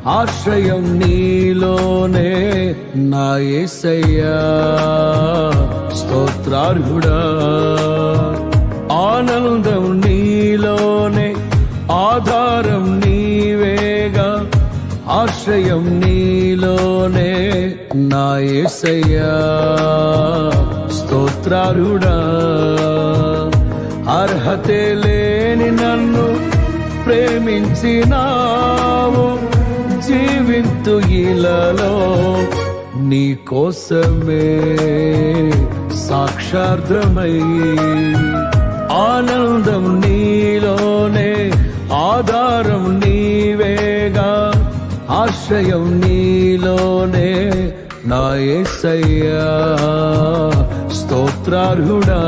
ఆశ్రయం నీలోనే నా యేసయ్యా, స్తోత్రార్హుడా. ఆనందం నీలోనే, ఆధారం నీవేగా, ఆశ్రయం నీలోనే నా యేసయ్యా, స్తోత్రార్హుడా. అర్హతే లేని నన్ను ప్రేమించినావు, జీవింతు ఇలలో నీ కోసమే సాక్షార్థమై. ఆనందం నీలోనే, ఆధారం నీవేగా, ఆశ్రయం నీలోనే నా యేసయ్యా, స్తోత్రార్హుడా.